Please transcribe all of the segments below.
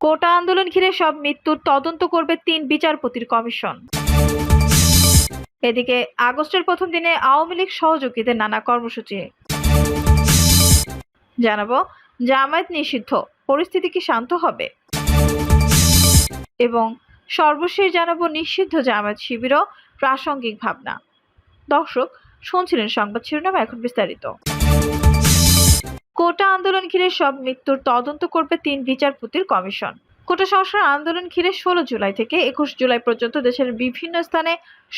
কোটা আন্দোলন ঘিরে সব মৃত্যুর তদন্ত করবে ৩ বিচারপতির কমিশন। এদিকে আগস্টের প্রথম দিনে আওয়ামী লীগ সহযোগীদের নানা কর্মসূচি। জানাবো জামায়াত নিষিদ্ধ, পরিস্থিতি কি শান্ত হবে? এবং সর্বশেষ জানাবো নিষিদ্ধ জামায়াত শিবিরও প্রাসঙ্গিক ভাবনা। দর্শক, শুনছিলেন সংবাদ শিরোনাম, এখন বিস্তারিত। কোটা আন্দোলন ঘিরে সব মৃত্যুর তদন্ত করবে ৩ বিচারপতির কমিশন। কোটা সংস্কার আন্দোলন ঘিরে ১৬ জুলাই থেকে ২১ জুলাই পর্যন্ত দেশের বিভিন্ন স্থানে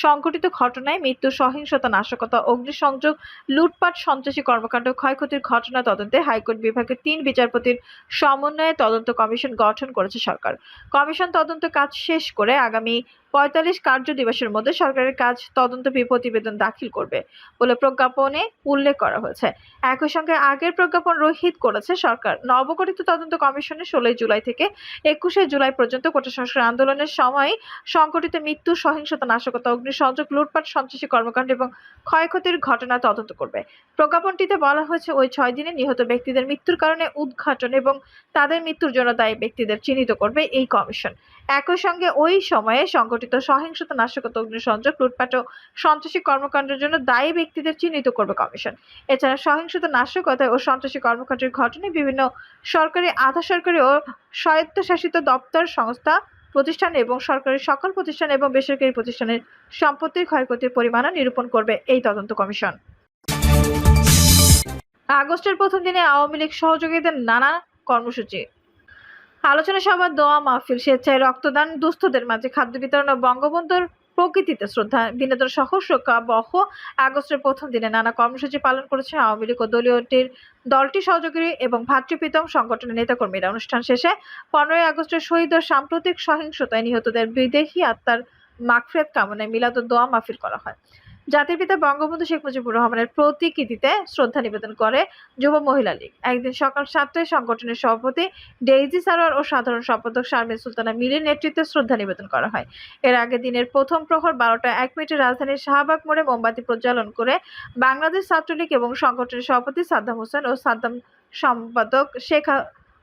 সংঘটিত ঘটনায় মৃত্যু, সহিংসতা, নাশকতা, অগ্নিসংযোগ, লুটপাট, সন্ত্রাসী কর্মকাণ্ড, ক্ষয়ক্ষতির ঘটনা তদন্তে হাইকোর্ট বিভাগের ৩ বিচারপতির সমন্বয়ে তদন্ত কমিশন গঠন করেছে সরকার। কমিশন তদন্ত কাজ শেষ করে আগামী ৪৫ কার্য দিবসের মধ্যে সরকারের কাজ তদন্ত প্রতিবেদন দাখিল করবে বলে প্রজ্ঞাপনে উল্লেখ করা হয়েছে। একই সঙ্গে আগের প্রজ্ঞাপন রহিত করেছে সরকার। নবগঠিত তদন্ত কমিশনে ১৬ জুলাই থেকে ২১ জুলাই পর্যন্ত কোটা সংস্কার আন্দোলনের সময় সংঘটিত মৃত্যু, সহিংসতা, নাশকতা, অগ্নিসংযোগ, লুটপাট, সন্ত্রাসী কর্মকাণ্ড এবং ক্ষয়ক্ষতির ঘটনা তদন্ত করবে। প্রজ্ঞাপনটিতে বলা হয়েছে, ওই ৬ দিনে নিহত ব্যক্তিদের মৃত্যুর কারণে উদ্ঘাটন এবং তাদের মৃত্যুর জন্য দায়ী ব্যক্তিদের চিহ্নিত করবে এই কমিশন। একই সঙ্গে ওই সময়ে সংঘটিত সহিংসতা, নাশকতা, অগ্নিসংযোগ, লুটপাট ও সন্ত্রাসী কর্মকাণ্ডের জন্য দায়ী ব্যক্তিদের চিহ্নিত করবে কমিশন। এছাড়া সহিংসতা, নাশকতা ও সন্ত্রাসী কর্মকাণ্ডের ঘটনায় বিভিন্ন সরকারি, আধা সরকারি ও স্বায়ত্তশাসিত দপ্তর, সংস্থা, প্রতিষ্ঠান এবং সরকারি সকল প্রতিষ্ঠান এবং বেসরকারি প্রতিষ্ঠানের সম্পত্তির ক্ষয়ক্ষতির পরিমাণও নিরূপণ করবে এই তদন্ত কমিশন। আগস্টের প্রথম দিনে আওয়ামী লীগ সহযোগীদের নানা কর্মসূচি। আলোচনা সভা, দোয়া মাহফিল, স্বেচ্ছায় রক্তদান, দুস্থদের মাঝে খাদ্য বিতরণ ও বঙ্গবন্ধুর প্রকৃতিতে শ্রদ্ধা বিনোদন সহ শোকাবহ আগস্টের প্রথম দিনে নানা কর্মসূচি পালন করেছে আওয়ামী লীগ ও দলটি সহযোগী এবং ভাতৃপ্রীতম সংগঠনের নেতাকর্মীরা। অনুষ্ঠান শেষে ১৫ই আগস্টের শহীদ ও সাম্প্রতিক সহিংসতায় নিহতদের বিদেহী আত্মার মাগফিরাত কামনায় মিলাদ ও দোয়া মাহফিল করা হয়। জাতির পিতা বঙ্গবন্ধু শেখ মুজিবুর রহমানের প্রতিকৃতিতে শ্রদ্ধা নিবেদন করে যুব মহিলা লীগ। একদিন সকাল ৭টায় সংগঠনের সভাপতি ডেইজি সারোয়ার ও সাধারণ সম্পাদক শারমিন সুলতানা মিলির নেতৃত্বে শ্রদ্ধা নিবেদন করা হয়। এর আগে দিনের প্রথম প্রহর ১২টা ১ মিনিটে রাজধানীর শাহবাগ মোড়ে মোমবাতি প্রজ্বালন করে বাংলাদেশ ছাত্রলীগ এবং সংগঠনের সভাপতি সাদ্দাম হোসেন ও সাদ্দাম সম্পাদক শেখ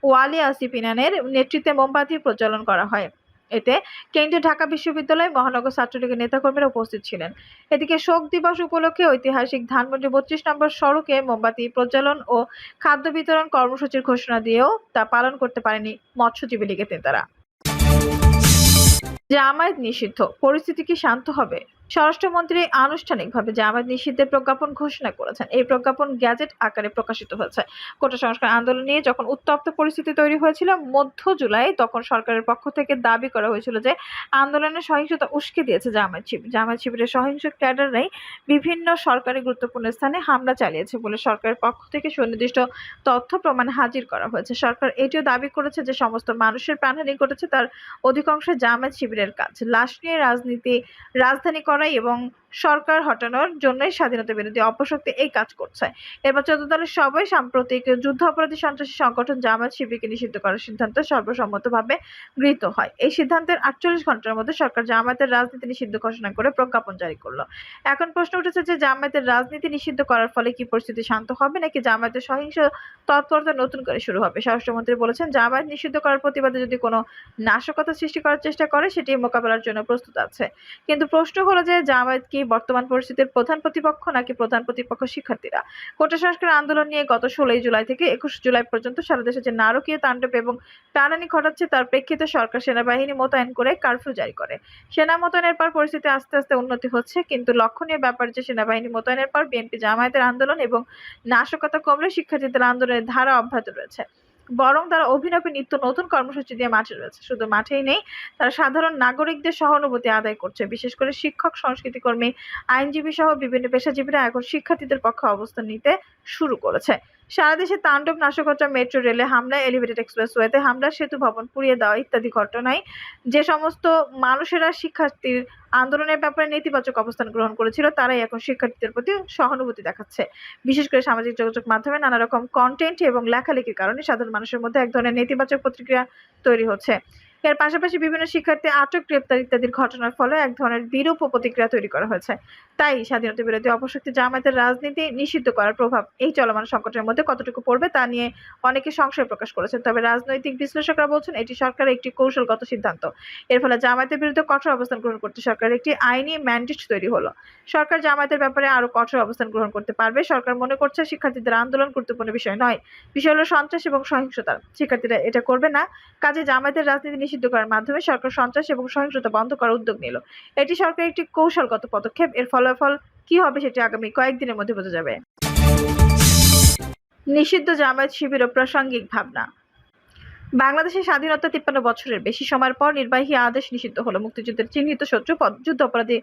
ওয়ালি আসিফ ইনানের নেতৃত্বে মোমবাতি প্রজ্বালন করা হয়। এতে কেন্দ্রীয় ঢাকা বিশ্ববিদ্যালয়, মহানগর ছাত্রলীগের নেতাকর্মীরা উপস্থিত ছিলেন। এদিকে শোক দিবস উপলক্ষে ঐতিহাসিক ধানমন্ডি ৩২ নম্বর সড়কে মোমবাতি প্রজ্বালন ও খাদ্য বিতরণ কর্মসূচির ঘোষণা দিয়েও তা পালন করতে পারেনি মৎস্যজীবী লীগের নেতারা। জামায়াত নিষিদ্ধ, পরিস্থিতি কি শান্ত হবে? স্বরাষ্ট্রমন্ত্রী আনুষ্ঠানিকভাবে জামায়াত নিষিদ্ধের প্রজ্ঞাপন ঘোষণা করেছেন। এই প্রজ্ঞাপন গ্যাজেট আকারে প্রকাশিত হয়েছে। কোটা সংস্কার আন্দোলন নিয়ে যখন উত্তপ্ত পরিস্থিতি তৈরি হয়েছিল মধ্য জুলাই, তখন সরকারের পক্ষ থেকে দাবি করা হয়েছিল যে আন্দোলনের সহিংসতা উস্কে দিয়েছে জামায়াত শিবির। জামায়াত শিবিরের সহিংস ক্যাডাররাই বিভিন্ন সরকারি গুরুত্বপূর্ণ স্থানে হামলা চালিয়েছে বলে সরকারের পক্ষ থেকে সুনির্দিষ্ট তথ্য প্রমাণ হাজির করা হয়েছে। সরকার এটিও দাবি করেছে যে সমস্ত মানুষের প্রাণহানি ঘটেছে তার অধিকাংশ জামায়াত শিবিরের কাজ। লাশ নিয়ে রাজধানী করাই এবং সরকার হটানোর জন্যই স্বাধীনতা বিরোধী অপশক্তি এই কাজ করছে। এবার ১৪ দলের সবাই সাম্প্রতিক যুদ্ধাপরাধী সন্ত্রাসী সংগঠন জামায়াত শিবিরকে নিষিদ্ধ করার সিদ্ধান্ত সর্বসম্মতভাবে গৃহীত হয়। এই সিদ্ধান্তের ৪৮ ঘণ্টার মধ্যে সরকার জামায়াতের রাজনীতি নিষিদ্ধ ঘোষণা করে প্রজ্ঞাপন জারি করল। এখন প্রশ্ন উঠেছে যে জামায়াতের রাজনীতি নিষিদ্ধ করার ফলে কি পরিস্থিতি শান্ত হবে, নাকি জামায়াতের সহিংস তৎপরতা নতুন করে শুরু হবে? স্বরাষ্ট্রমন্ত্রী বলেছেন, জামায়াত নিষিদ্ধ করার প্রতিবাদে যদি কোনো নাশকতা সৃষ্টি করার চেষ্টা করে সেটি মোকাবেলার জন্য প্রস্তুত আছে। কিন্তু প্রশ্ন হলো যে জামায়াত কি বর্তমান পরিস্থিতির প্রধান প্রতিপক্ষ, নাকি প্রধান প্রতিপক্ষ শিক্ষার্থীরা? কোটা সংস্কার আন্দোলন নিয়ে গত ১৬ জুলাই থেকে ২১ জুলাই পর্যন্ত সারা দেশে যে নারকীয় তাণ্ডব এবং টানানি ঘটাচ্ছে তার প্রেক্ষিতে সরকার সেনাবাহিনী মোতায়েন করে কারফিউ জারি করে। সেনা মোতায়েনের পর পরিস্থিতি আস্তে আস্তে উন্নতি হচ্ছে, কিন্তু লক্ষণীয় ব্যাপার যে সেনাবাহিনী মোতায়েনের পর বিএনপি জামায়াতের আন্দোলন এবং নাশকতা কমলে শিক্ষার্থীদের আন্দোলনের ধারা অব্যাহত রয়েছে। বরং তারা অভিনবে নিত্য নতুন কর্মসূচি দিয়ে মাঠে রয়েছে। শুধু মাঠেই নেই, তারা সাধারণ নাগরিকদের সহানুভূতি আদায় করছে। বিশেষ করে শিক্ষক, সংস্কৃতিকর্মী, আইনজীবী সহ বিভিন্ন পেশাজীবীরা এখন শিক্ষার্থীদের পক্ষে অবস্থান নিতে শুরু করেছে। সারা দেশে তাণ্ডব, নাশকতা, মেট্রো রেলে হামলা, এলিভেটেড এক্সপ্রেসওয়েতে হামলা, সেতু ভবন পুড়িয়ে দেওয়া ইত্যাদি ঘটনায় যে সমস্ত মানুষেরা শিক্ষার্থীর আন্দোলনের ব্যাপারে নেতিবাচক অবস্থান গ্রহণ করেছিল তারাই এখন শিক্ষার্থীদের প্রতি সহানুভূতি দেখাচ্ছে। বিশেষ করে সামাজিক যোগাযোগ মাধ্যমে নানা রকম কন্টেন্ট এবং লেখালেখির কারণে সাধারণ মানুষের মধ্যে এক ধরনের নেতিবাচক প্রতিক্রিয়া তৈরি হচ্ছে। এর পাশাপাশি বিভিন্ন শিক্ষার্থী আটক, গ্রেপ্তার ইত্যাদির ঘটনার ফলে এক ধরনের বিরূপ প্রতিক্রিয়া তৈরি করা হয়েছে। তাই স্বাধীনতা বিরোধী অপশক্তি জামায়াতের রাজনীতি নিষিদ্ধ করার প্রভাব এই চলমান সংকটের মধ্যে কতটুকু পড়বে তা নিয়ে অনেকে সংশয় প্রকাশ করেছেন। তবে রাজনৈতিক বিশ্লেষকরা বলছেন এটি সরকারের একটি কৌশলগত সিদ্ধান্ত। এর ফলে জামায়াতের বিরুদ্ধে কঠোর অবস্থান গ্রহণ করতে সরকারের একটি আইনি ম্যান্ডেট তৈরি হলো। সরকার জামায়াতের ব্যাপারে আরো কঠোর অবস্থান গ্রহণ করতে পারবে। সরকার মনে করছে শিক্ষার্থীদের আন্দোলন গুরুত্বপূর্ণ বিষয় নয়, বিষয় হলো সন্ত্রাস এবং সহিংসতা। শিক্ষার্থীরা এটা করবে না, কাজে জামায়াতের রাজনীতি নিষিদ্ধ করার মাধ্যমে সরকার সন্ত্রাস এবং সহিংসতা বন্ধ করার উদ্যোগ নিল। এটি সরকারের একটি কৌশলগত পদক্ষেপ। এর ফলাফল কি হবে সেটি আগামী কয়েকদিনের মধ্যে বোঝা যাবে। নিষিদ্ধ জামায়াত শিবির ও প্রাসঙ্গিক ভাবনা। বাংলাদেশের স্বাধীনতা 53 বছরের বেশি সময়ের পর নির্বাহী আদেশ নিষিদ্ধ হলো। মুক্তিযুদ্ধের চিহ্নিত শত্রু, যুদ্ধ অপরাধী,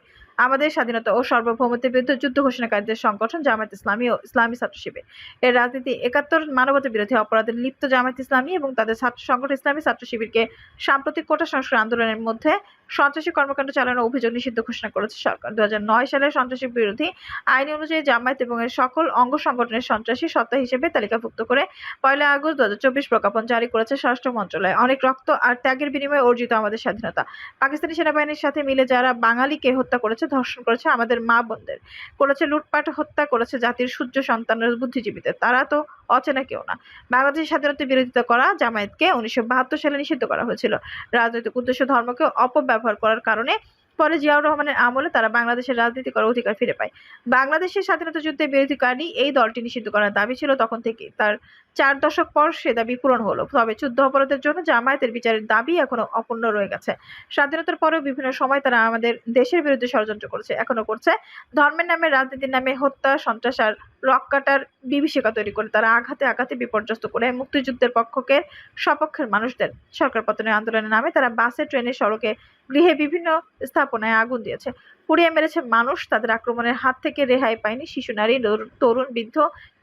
আমাদের স্বাধীনতা ও সার্বভৌমত্বের বিরুদ্ধে যুদ্ধ ঘোষণাকারীদের সংগঠন জামায়াত ইসলামী ও ইসলামী ছাত্র শিবির এর রাজনীতি 71 মানবতা বিরোধী অপরাধে লিপ্ত জামায়াত ইসলামী এবং তাদের ছাত্র সংগঠন ইসলামী ছাত্র শিবিরকে সাম্প্রতিক কোটা সংস্কার আন্দোলনের মধ্যে সন্ত্রাসী কর্মকাণ্ড চালানোর অভিযোগ নিষিদ্ধ ঘোষণা করেছে সরকার। 2009 সালের সন্ত্রাসী বিরোধী আইন অনুযায়ী জামায়াত এবং এর সকল অঙ্গ সংগঠনের সন্ত্রাসী সত্তা হিসেবে তালিকাভুক্ত করে 1 আগস্ট 2024 প্রজ্ঞাপন জারি করেছে স্বরাষ্ট্র মন্ত্রণালয়। অনেক রক্ত আর ত্যাগের বিনিময়ে অর্জিত আমাদের স্বাধীনতা। পাকিস্তানি সেনাবাহিনীর সাথে মিলে যারা বাঙালিকে হত্যা করেছে, ধর্ষণ করেছে, আমাদের মা বোনদের করেছে লুটপাট, হত্যা করেছে জাতির সূর্য সন্তানের বুদ্ধিজীবীদের, তারা তো অচেনা কেউ না। বাংলাদেশের স্বাধীনতার বিরোধিতা করা জামায়াতকে 1972 সালে নিষিদ্ধ করা হয়েছিল রাজনৈতিক উদ্দেশ্য ধর্মকে অপব্যবহার করার কারণে। পরে জিয়াউর রহমানের আমলে তারা বাংলাদেশের রাজনীতি করার অধিকার ফিরে পায়। বাংলাদেশের স্বাধীনতা যুদ্ধের বিরোধীকারী এই দলটি নিষিদ্ধ করার দাবি ছিল তখন থেকে। তার 4 দশক পর সে দাবি পূরণ হলো। তবে যুদ্ধ অপরাধের জন্য জামায়াতের বিচারের দাবি এখনো অপূর্ণ রয়ে গেছে। স্বাধীনতার পরেও বিভিন্ন সময় তারা আমাদের দেশের বিরুদ্ধে ষড়যন্ত্র করেছে, এখনো করছে। ধর্মের নামে, রাজনীতির নামে হত্যা, সন্ত্রাস আর রক কাটার বিভীষিকা তৈরি করে তারা আঘাতে আঘাতে বিপর্যস্ত করে মুক্তিযুদ্ধের পক্ষকে সপক্ষের মানুষদের। সরকার পতনের আন্দোলনের নামে তারা বাসে, ট্রেনে, সড়কে, গৃহে, বিভিন্ন স্থাপনায় আগুন দিয়েছে, পুড়িয়ে মেরেছে মানুষ। তাদের আক্রমণের হাত থেকে রেহাই পায়নি শিশু, নারী, তরুণ, বৃদ্ধ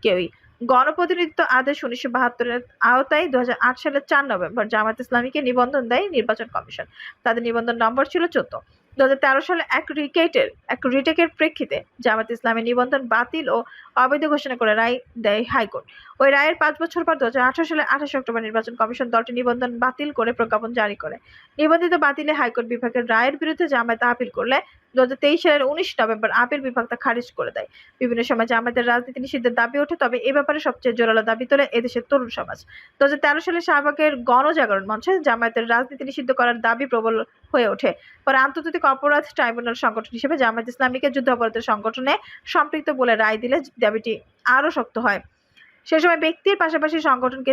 কেউই। গণপ্রতিনিধিত্ব আদেশ 1972-এর আওতায় 2008 সালের 4 নভেম্বর জামায়াত ইসলামীকে নিবন্ধন দেয় নির্বাচন কমিশন। তাদের নিবন্ধন নম্বর ছিল 14। 2013 সালে এক রিটেকের প্রেক্ষিতে জামায়াত ইসলামের নিবন্ধন বাতিল ও অবৈধ ঘোষণা করে রায় দেয় হাইকোর্ট। ওই রায়ের 5 বছর পর 2018 সালে 28 অক্টোবর নির্বাচন কমিশন দলটি নিবন্ধন বাতিল করে প্রজ্ঞাপন জারি করে। নিবন্ধিত বাতিলে হাইকোর্ট বিভাগের রায়ের বিরুদ্ধে জামায়াত আপিল করলে 2023 সালের 19 নভেম্বর আপিল বিভাগ তা খারিজ করে দেয়। বিভিন্ন সময় জামায়াতের রাজনীতি নিষিদ্ধের দাবি ওঠে, তবে এ ব্যাপারে সবচেয়ে জোরালো দাবি তোলে এদেশের তরুণ সমাজ। 2013 সালে শাহবাগের গণজাগরণ মঞ্চে জামায়াতের রাজনীতি নিষিদ্ধ করার দাবি প্রবল হয়ে ওঠে। পরে আন্তর্জাতিক অপরাধ ট্রাইব্যুনাল সংগঠন হিসেবে জামায়াত ইসলামীকে যুদ্ধাপরাধের সংগঠনে সম্পৃক্ত বলে রায় দিলে দাবিটি আরও শক্ত হয়। সে সময় ব্যক্তির পাশাপাশি সংগঠনকে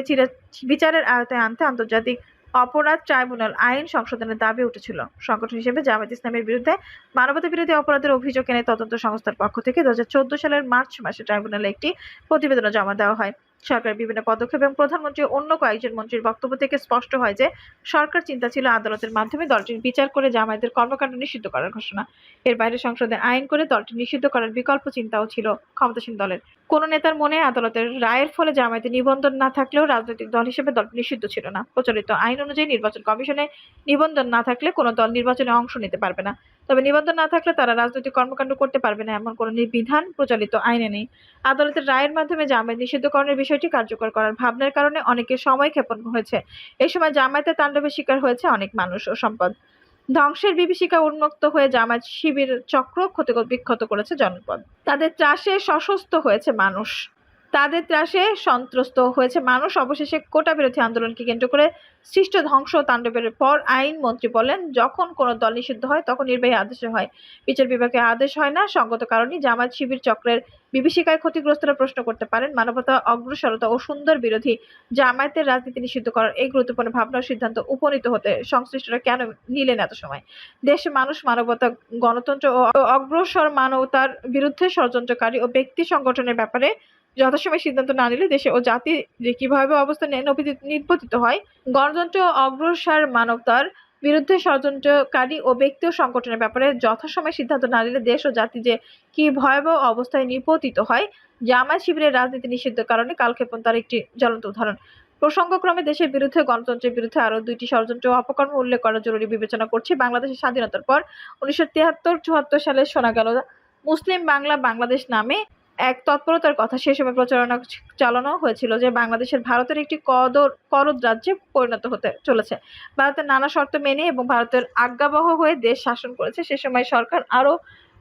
বিচারের আওতায় আনতে আন্তর্জাতিক অপরাধ ট্রাইব্যুনাল আইন সংশোধনের দাবি উঠেছিল। সংগঠন হিসেবে জামায়াত ইসলামের বিরুদ্ধে মানবতা বিরোধী অপরাধের অভিযোগ এনে তদন্ত সংস্থার পক্ষ থেকে 2014 সালের মার্চ মাসে ট্রাইব্যুনালে একটি প্রতিবেদন জমা দেওয়া হয়। সরকারের বিভিন্ন পদক্ষেপ এবং প্রধানমন্ত্রী ও অন্য কয়েকজন মন্ত্রীর বক্তব্য থেকে স্পষ্ট হয় যে সরকার চিন্তা ছিল আদালতের মাধ্যমে দলটির বিচার করে জামায়াতের কর্মকাণ্ড নিষিদ্ধ করার ঘোষণা। এর বাইরে সংসদে আইন করে দলটি নিষিদ্ধ করার বিকল্প চিন্তাও ছিল ক্ষমতাসীন দলের। কোন নেতার মনে আদালতের রায়ের ফলে জামায়াতের নিবন্ধন না থাকলেও রাজনৈতিক দল হিসেবে দলটি নিষিদ্ধ ছিল না। প্রচলিত আইন অনুযায়ী নির্বাচন কমিশনে নিবন্ধন না থাকলে কোনো দল নির্বাচনে অংশ নিতে পারবে না। তবে নিবন্ধন না থাকলে তারা রাজনৈতিক কর্মকাণ্ড করতে পারবে না এমন কোনো বিধান প্রচলিত আইনে নেই। আদালতের রায়ের মাধ্যমে জামায়াত নিষিদ্ধকরণের বিষয়টি কার্যকর করার ভাবনার কারণে অনেকের সময় ক্ষেপণ হয়েছে। এই সময় জামায়াতের তাণ্ডবের শিকার হয়েছে অনেক মানুষ ও সম্পদ। ধ্বংসের বিভীষিকা উন্মুক্ত হয়ে জামায়াত শিবির চক্র বিক্ষত করেছে জনপদ। তাদের ত্রাসে সশস্ত্র হয়েছে মানুষ। অবশেষে কোটা বিরোধী আন্দোলনকে কেন্দ্র করে সৃষ্ট ধ্বংস তাণ্ডবের পর আইন মন্ত্রী বলেন, যখন কোনো দল নিষিদ্ধ হয় তখন নির্বাহী আদেশে হয়, বিচার বিভাগে আদেশ হয় না। সঙ্গত কারণেই জামায়াত শিবির চক্রের বিভীষিকায় ক্ষতিগ্রস্তরা প্রশ্ন করতে পারেন, মানবতা, অগ্রসরতা ও সুন্দর বিরোধী জামায়াতের রাজনীতি নিষিদ্ধ করার এই গুরুত্বপূর্ণ ভাবনার সিদ্ধান্ত উপনীত হতে সংশ্লিষ্টরা কেন নিলেন এত সময়? দেশে মানুষ, মানবতা, গণতন্ত্র ও অগ্রসর মানবতার বিরুদ্ধে ষড়যন্ত্রকারী ও ব্যক্তি সংগঠনের ব্যাপারে যথাসময়ে সিদ্ধান্ত না নিলে দেশে ও জাতি যে কিভাবে অবস্থা নির্বাচিত হয়। গণতন্ত্র ও অগ্রসর মানবতার বিরুদ্ধে ষড়যন্ত্রকারী ও ব্যক্তি ও সংগঠনের ব্যাপারে যথাসময়ে সিদ্ধান্ত না নিলে দেশ ও জাতি যে কি ভয়াবহ অবস্থায় নিপতিত হয়। জামায়াত শিবিরের রাজনীতি নিষিদ্ধের কারণে কালক্ষেপণ তার একটি জ্বলন্ত উদাহরণ। প্রসঙ্গক্রমে দেশের বিরুদ্ধে, গণতন্ত্রের বিরুদ্ধে আরও ২টি ষড়যন্ত্র ও অপকর্ম উল্লেখ করা জরুরি বিবেচনা করছি। বাংলাদেশের স্বাধীনতার পর ১৯৭৩-৭৪ সালে শোনা গেল মুসলিম বাংলা বাংলাদেশ নামে এক তৎপরতার কথা। সে সময় প্রচারণা চালানো হয়েছিল যে বাংলাদেশের ভারতের একটি করদ রাজ্যে পরিণত হতে চলেছে। ভারতের নানা শর্ত মেনে এবং ভারতের আজ্ঞাবহ হয়ে দেশ শাসন করেছে। সে সময় সরকার আরও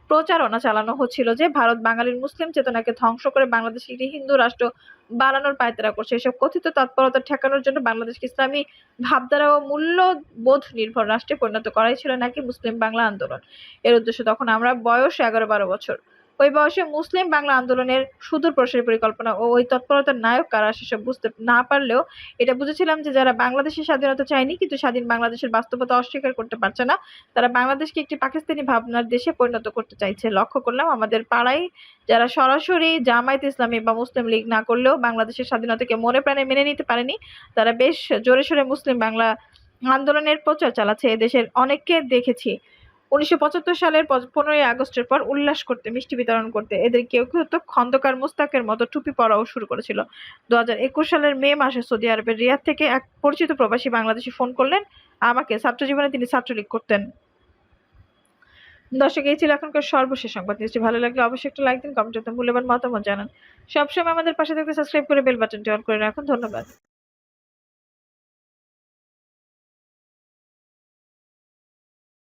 প্রচারণা চালানো হচ্ছিল যে ভারত বাঙালির মুসলিম চেতনাকে ধ্বংস করে বাংলাদেশকে একটি হিন্দু রাষ্ট্র বানানোর পায়তারা করছে। এসব কথিত তৎপরতা ঠেকানোর জন্য বাংলাদেশকে ইসলামী ভাবধারা ও মূল্যবোধ নির্ভর রাষ্ট্রে পরিণত করাই ছিল নাকি মুসলিম বাংলা আন্দোলন। এর উদ্দেশ্য তখন আমরা বয়স 11-12 বছর। ওই বয়সে মুসলিম বাংলা আন্দোলনের সুদূর প্রসারী পরিকল্পনা ও ওই তৎপরতার নায়ক কারা সেসব বুঝতে না পারলেও এটা বুঝেছিলাম যে যারা বাংলাদেশের স্বাধীনতা চায়নি কিন্তু স্বাধীন বাংলাদেশের বাস্তবতা অস্বীকার করতে পারছে না, তারা বাংলাদেশকে একটি পাকিস্তানি ভাবনার দেশে পরিণত করতে চাইছে। লক্ষ্য করলাম আমাদের পাড়ায় যারা সরাসরি জামায়াত ইসলামী বা মুসলিম লীগ না করলেও বাংলাদেশের স্বাধীনতাকে মনে প্রাণে মেনে নিতে পারেনি, তারা বেশ জোরে সোরে মুসলিম বাংলা আন্দোলনের প্রচার চালাচ্ছে। এদেশের অনেককে দেখেছি ১৯৭৫ সালের ১৫ই আগস্টের পর উল্লাস করতে, মিষ্টি বিতরণ করতে। এদের কেউ কেউ তো খন্দকার মোস্তাকের মতো টুপি পরাও শুরু করেছিল। ২০২১ সালের মে মাসে সৌদি আরবের রিয়াদ থেকে এক পরিচিত প্রবাসী বাংলাদেশি ফোন করলেন আমাকে। ছাত্রজীবনে তিনি ছাত্রলীগ করতেন। দর্শক, এই ছিল এখনকার সর্বশেষ সংবাদ। নিউজটি ভালো লাগলে অবশ্যই একটা লাইক দিন, কমেন্টে মূল্যবান মতামত জানান। সবসময় আমাদের পাশে থাকতে সাবস্ক্রাইব করে বেল বাটনটি অন করে রাখুন। ধন্যবাদ।